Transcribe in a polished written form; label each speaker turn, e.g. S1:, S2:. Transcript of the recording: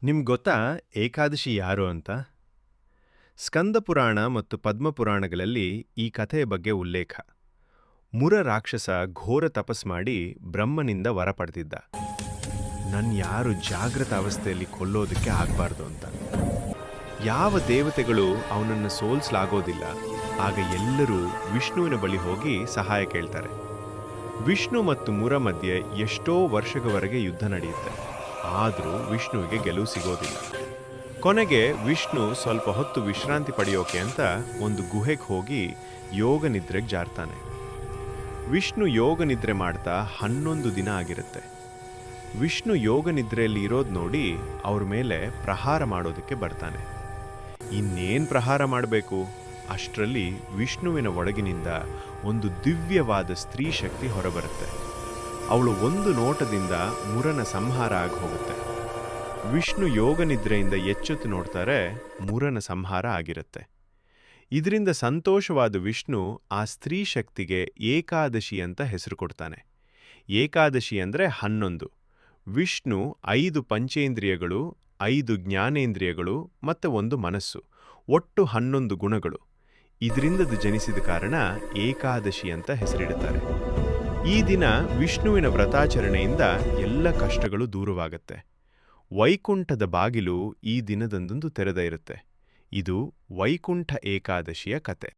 S1: ನಿಮ್ಗೊತ್ತಾ ಏಕಾದಶಿ ಯಾರು ಅಂತ? ಸ್ಕಂದ ಪುರಾಣ ಮತ್ತು ಪದ್ಮಪುರಾಣಗಳಲ್ಲಿ ಈ ಕಥೆಯ ಬಗ್ಗೆ ಉಲ್ಲೇಖ. ಮುರ ರಾಕ್ಷಸ ಘೋರ ತಪಸ್ ಮಾಡಿ ಬ್ರಹ್ಮನಿಂದ ವರ ಪಡೆದಿದ್ದ. ಯಾರು ಜಾಗೃತ ಅವಸ್ಥೆಯಲ್ಲಿ ಕೊಲ್ಲೋದಕ್ಕೆ ಆಗಬಾರ್ದು ಅಂತ. ಯಾವ ದೇವತೆಗಳು ಅವನನ್ನು ಸೋಲಿಸಲಾಗೋದಿಲ್ಲ. ಆಗ ಎಲ್ಲರೂ ವಿಷ್ಣುವಿನ ಬಳಿ ಹೋಗಿ ಸಹಾಯ ಕೇಳ್ತಾರೆ. ವಿಷ್ಣು ಮತ್ತು ಮುರ ಮಧ್ಯೆ ಎಷ್ಟೋ ವರ್ಷಗಳವರೆಗೆ ಯುದ್ಧ ನಡೆಯುತ್ತೆ. ಆದರೂ ವಿಷ್ಣುವಿಗೆ ಗೆಲುವು ಸಿಗೋದಿಲ್ಲ. ಕೊನೆಗೆ ವಿಷ್ಣು ಸ್ವಲ್ಪ ಹೊತ್ತು ವಿಶ್ರಾಂತಿ ಪಡೆಯೋಕೆ ಅಂತ ಒಂದು ಗುಹೆಗೆ ಹೋಗಿ ಯೋಗ ನಿದ್ರೆಗೆ ಜಾರ್ತಾನೆ. ವಿಷ್ಣು ಯೋಗ ನಿದ್ರೆ ಮಾಡ್ತಾ 11 ದಿನ ಆಗಿರುತ್ತೆ. ವಿಷ್ಣು ಯೋಗ ನಿದ್ರೆಯಲ್ಲಿ ಇರೋದು ನೋಡಿ ಅವ್ರ ಮೇಲೆ ಪ್ರಹಾರ ಮಾಡೋದಕ್ಕೆ ಬರ್ತಾನೆ. ಇನ್ನೇನು ಪ್ರಹಾರ ಮಾಡಬೇಕು? ಅಷ್ಟರಲ್ಲಿ ವಿಷ್ಣುವಿನ ಒಳಗಿನಿಂದ ಒಂದು ದಿವ್ಯವಾದ ಸ್ತ್ರೀ ಶಕ್ತಿ ಹೊರಬರುತ್ತೆ. ಅವಳು ಒಂದು ನೋಟದಿಂದ ಮುರನ ಸಂಹಾರ ಆಗಿ ಹೋಗುತ್ತೆ. ವಿಷ್ಣು ಯೋಗ ನಿದ್ರೆಯಿಂದ ಎಚ್ಚೆತ್ತು ನೋಡ್ತಾರೆ, ಮುರನ ಸಂಹಾರ ಆಗಿರುತ್ತೆ. ಇದರಿಂದ ಸಂತೋಷವಾದ ವಿಷ್ಣು ಆ ಸ್ತ್ರೀ ಶಕ್ತಿಗೆ ಏಕಾದಶಿ ಅಂತ ಹೆಸರು ಕೊಡ್ತಾನೆ. ಏಕಾದಶಿ ಅಂದರೆ 11. ವಿಷ್ಣು 5 ಪಂಚೇಂದ್ರಿಯಗಳು, 5 ಜ್ಞಾನೇಂದ್ರಿಯಗಳು ಮತ್ತು 1 ಮನಸ್ಸು, ಒಟ್ಟು 11 ಗುಣಗಳು. ಇದರಿಂದದು ಜನಿಸಿದ ಕಾರಣ ಏಕಾದಶಿ ಅಂತ ಹೆಸರಿಡುತ್ತಾರೆ. ಈ ದಿನ ವಿಷ್ಣುವಿನ ವ್ರತಾಚರಣೆಯಿಂದ ಎಲ್ಲ ಕಷ್ಟಗಳು ದೂರವಾಗುತ್ತೆ. ವೈಕುಂಠದ ಬಾಗಿಲು ಈ ದಿನದಂದು ತೆರೆದ ಇರುತ್ತೆ. ಇದು ವೈಕುಂಠ ಏಕಾದಶಿಯ ಕತೆ.